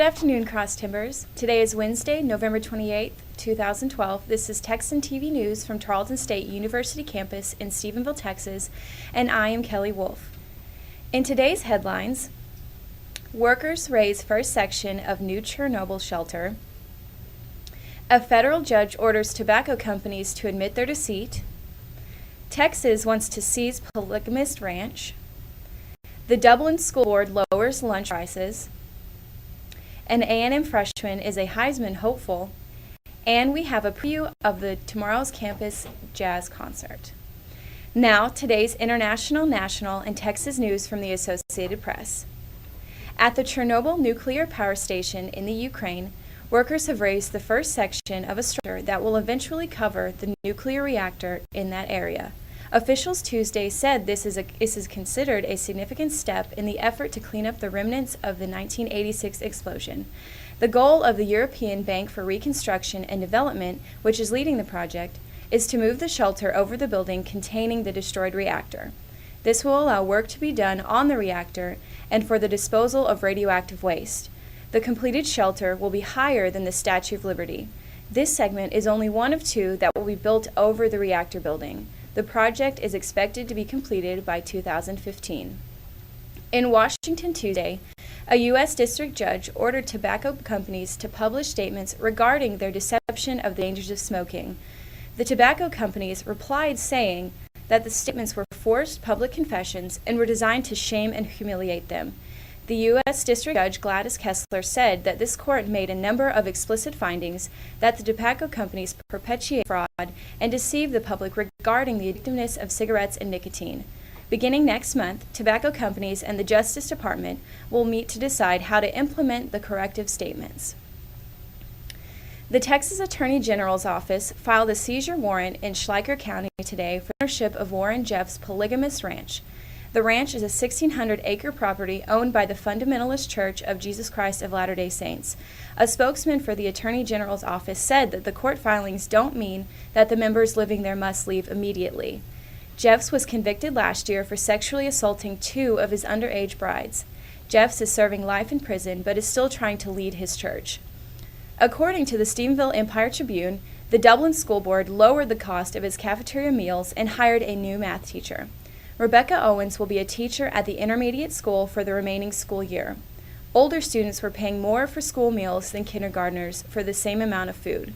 afternoon, Cross Timbers. Today is Wednesday, November 28th, 2012. This is Texan TV News from Tarleton State University campus in Stephenville, Texas, and I am Kelly Wolf. In today's headlines, workers raise first section of new Chernobyl shelter. A federal judge orders tobacco companies to admit their deceit. Texas wants to seize polygamist ranch. The Dublin School Board lowers lunch prices. An A&M freshman is a Heisman hopeful. And we have a preview of the tomorrow's campus jazz concert. Now, today's international, national, and Texas news from the Associated Press. At the Chernobyl nuclear power station in the Ukraine, workers have raised the first section of a structure that will eventually cover the nuclear reactor in that area. Officials Tuesday said this is considered a significant step in the effort to clean up the remnants of the 1986 explosion. The goal of the European Bank for Reconstruction and Development, which is leading the project, is to move the shelter over the building containing the destroyed reactor. This will allow work to be done on the reactor and for the disposal of radioactive waste. The completed shelter will be higher than the Statue of Liberty. This segment is only one of two that will be built over the reactor building. The project is expected to be completed by 2015. In Washington Tuesday, a U.S. district judge ordered tobacco companies to publish statements regarding their deception of the dangers of smoking. The tobacco companies replied saying that the statements were forced public confessions and were designed to shame and humiliate them. The U.S. District Judge Gladys Kessler said that this court made a number of explicit findings that the tobacco companies perpetuate fraud and deceive the public regarding the addictiveness of cigarettes and nicotine. Beginning next month, tobacco companies and the Justice Department will meet to decide how to implement the corrective statements. The Texas Attorney General's office filed a seizure warrant in Schleicher County today for ownership of Warren Jeff's polygamous ranch. The ranch is a 1,600-acre property owned by the Fundamentalist Church of Jesus Christ of Latter-day Saints. A spokesman for the Attorney General's office said that the court filings don't mean that the members living there must leave immediately. Jeffs was convicted last year for sexually assaulting two of his underage brides. Jeffs is serving life in prison but is still trying to lead his church. According to the Stephenville Empire Tribune, the Dublin School Board lowered the cost of its cafeteria meals and hired a new math teacher. Rebecca Owens will be a teacher at the intermediate school for the remaining school year. Older students were paying more for school meals than kindergartners for the same amount of food.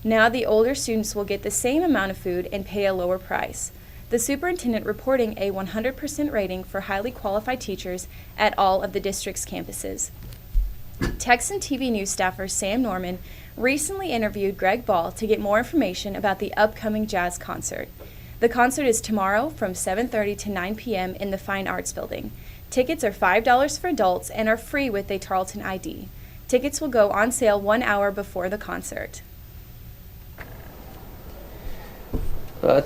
Now the older students will get the same amount of food and pay a lower price. The superintendent reporting a 100% rating for highly qualified teachers at all of the district's campuses. Texan TV News staffer Sam Norman recently interviewed Greg Ball to get more information about the upcoming jazz concert. The concert is tomorrow from 7:30 to 9 p.m. in the Fine Arts Building. Tickets are $5 for adults and are free with a Tarleton ID. Tickets will go on sale 1 hour before the concert.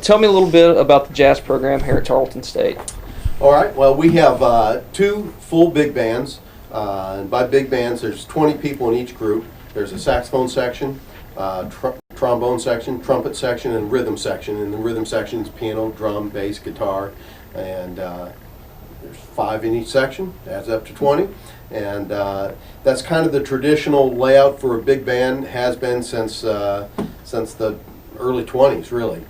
Tell me a little bit about the jazz program here at Tarleton State. All right, well, we have two full big bands. And by big bands, there's 20 people in each group. There's a saxophone section, trombone section, trumpet section, and rhythm section. And the rhythm section is piano, drum, bass, guitar, and there's 5 in each section. Adds up to 20. And that's kind of the traditional layout for a big band, has been since the early 20s, really.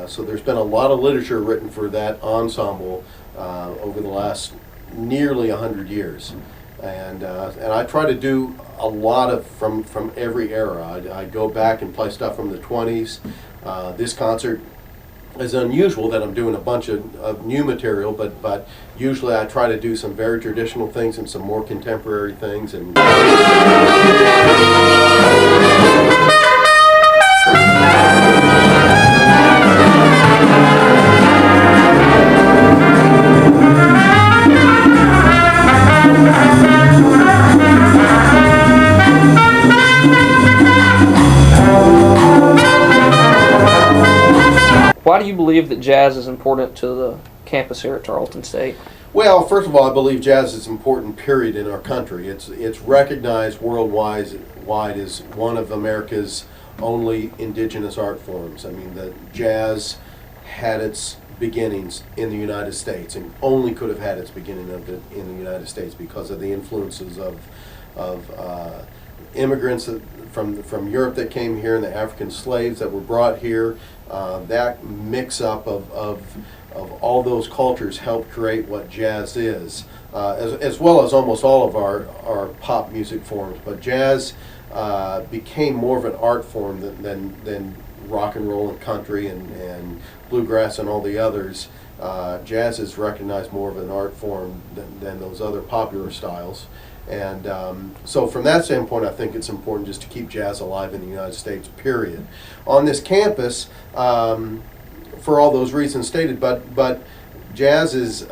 So there's been a lot of literature written for that ensemble over the last nearly 100 years. And I try to do a lot of from every era. I go back and play stuff from the 20s. This concert is unusual that I'm doing a bunch of new material, but usually I try to do some very traditional things and some more contemporary things. And Why do you believe that jazz is important to the campus here at Tarleton State? Well, first of all, I believe jazz is an important period in our country. It's recognized worldwide as one of America's only indigenous art forms. I mean, the jazz had its beginnings in the United States, and only could have had its beginning in the United States because of the influences of immigrants from Europe that came here and the African slaves that were brought here. That mix-up of all those cultures helped create what jazz is, as well as almost all of our pop music forms. But jazz became more of an art form than rock and roll and country and bluegrass and all the others. Jazz is recognized more of an art form than those other popular styles. And so from that standpoint, I think it's important just to keep jazz alive in the United States, period. On this campus, for all those reasons stated, but jazz is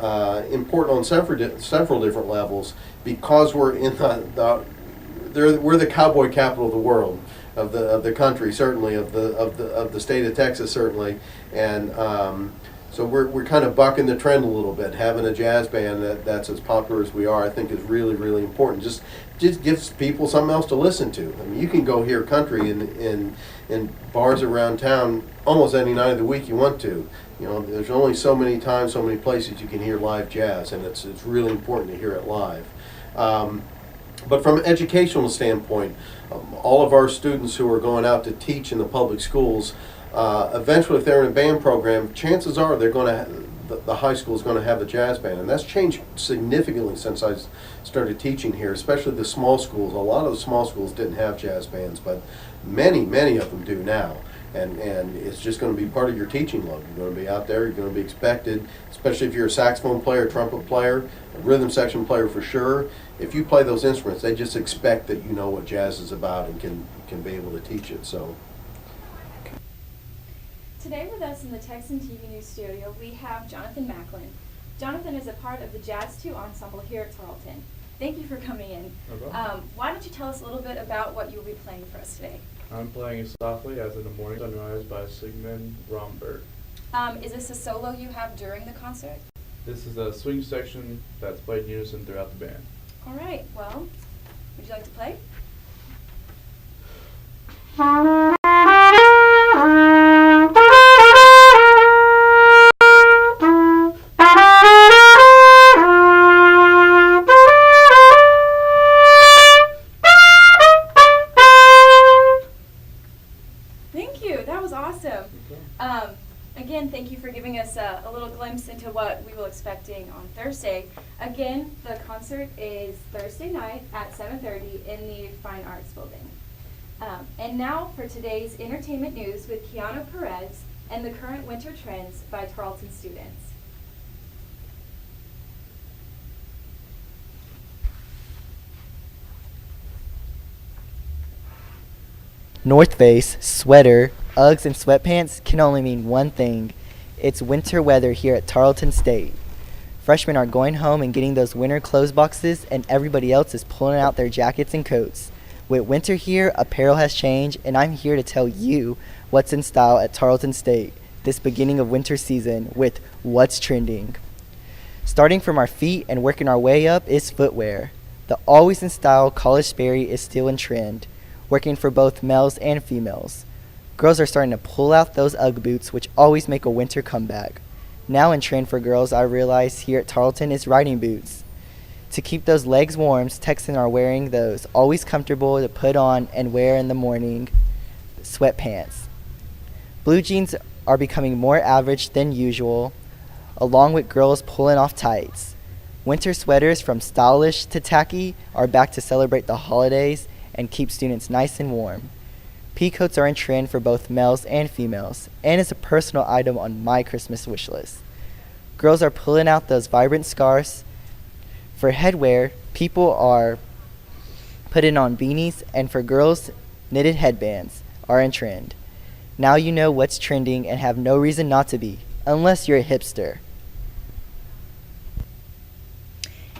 important on several different levels because we're in we're the cowboy capital of the world, of the country, certainly, of the state of Texas, certainly, and so we're kind of bucking the trend a little bit. Having a jazz band that's as popular as we are, I think, is really, really important. Just gives people something else to listen to. I mean, you can go hear country in bars around town almost any night of the week you want to. You know, there's only so many times, so many places you can hear live jazz, and it's really important to hear it live. But from an educational standpoint, all of our students who are going out to teach in the public schools, eventually, if they're in a band program, chances are they're going to the high school is going to have a jazz band, and that's changed significantly since I started teaching here. Especially the small schools. A lot of the small schools didn't have jazz bands, but many of them do now. And it's just going to be part of your teaching load. You're going to be out there. You're going to be expected, especially if you're a saxophone player, trumpet player, a rhythm section player for sure. If you play those instruments, they just expect that you know what jazz is about and can be able to teach it. So. Today with us in the Texan TV News studio, we have Jonathan Macklin. Jonathan is a part of the Jazz 2 ensemble here at Tarleton. Thank you for coming in. No problem. Why don't you tell us a little bit about what you'll be playing for us today? I'm playing Softly as in the Morning Sunrise by Sigmund Romberg. Is this a solo you have during the concert? This is a swing section that's played in unison throughout the band. All right, well, would you like to play? Thank you, that was awesome. Okay. Again, thank you for giving us a little glimpse into what we were expecting on Thursday. Again, the concert is Thursday night at 7:30 in the Fine Arts Building. And now for today's entertainment news with Kiana Perez and the current winter trends by Tarleton students. North Face, sweater, Uggs, and sweatpants can only mean one thing. It's winter weather here at Tarleton State. Freshmen are going home and getting those winter clothes boxes, and everybody else is pulling out their jackets and coats. With winter here, apparel has changed, and I'm here to tell you what's in style at Tarleton State this beginning of winter season with What's Trending. Starting from our feet and working our way up is footwear. The always in style College Sperry is still in trend, working for both males and females. Girls are starting to pull out those Ugg boots, which always make a winter comeback. Now in trend for girls, I realize here at Tarleton is riding boots. To keep those legs warm, Texans are wearing those always comfortable to put on and wear in the morning sweatpants. Blue jeans are becoming more average than usual, along with girls pulling off tights. Winter sweaters from stylish to tacky are back to celebrate the holidays and keep students nice and warm. Pea coats are in trend for both males and females, and is a personal item on my Christmas wish list. Girls are pulling out those vibrant scarves. For headwear, people are putting on beanies, and for girls, knitted headbands are in trend. Now you know what's trending and have no reason not to be, unless you're a hipster.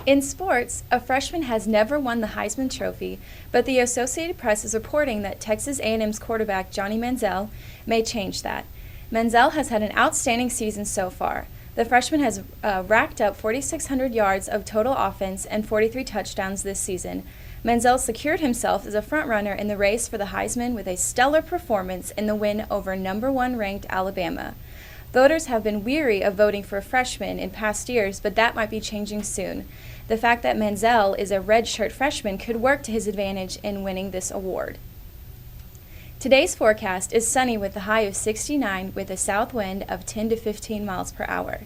In sports, a freshman has never won the Heisman Trophy, but the Associated Press is reporting that Texas A&M's quarterback Johnny Manziel may change that. Manziel has had an outstanding season so far. The freshman has racked up 4,600 yards of total offense and 43 touchdowns this season. Manziel secured himself as a frontrunner in the race for the Heisman with a stellar performance in the win over number 1 ranked Alabama. Voters have been weary of voting for freshmen in past years, but that might be changing soon. The fact that Manziel is a redshirt freshman could work to his advantage in winning this award. Today's forecast is sunny with a high of 69 with a south wind of 10 to 15 miles per hour.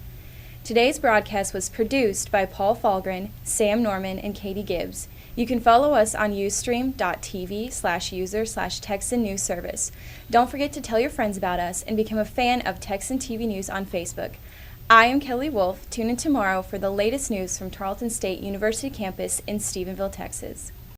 Today's broadcast was produced by Paul Falgren, Sam Norman, and Katie Gibbs. You can follow us on ustream.tv/user/Texan News Service. Don't forget to tell your friends about us and become a fan of Texan TV News on Facebook. I am Kelly Wolf. Tune in tomorrow for the latest news from Tarleton State University campus in Stephenville, Texas.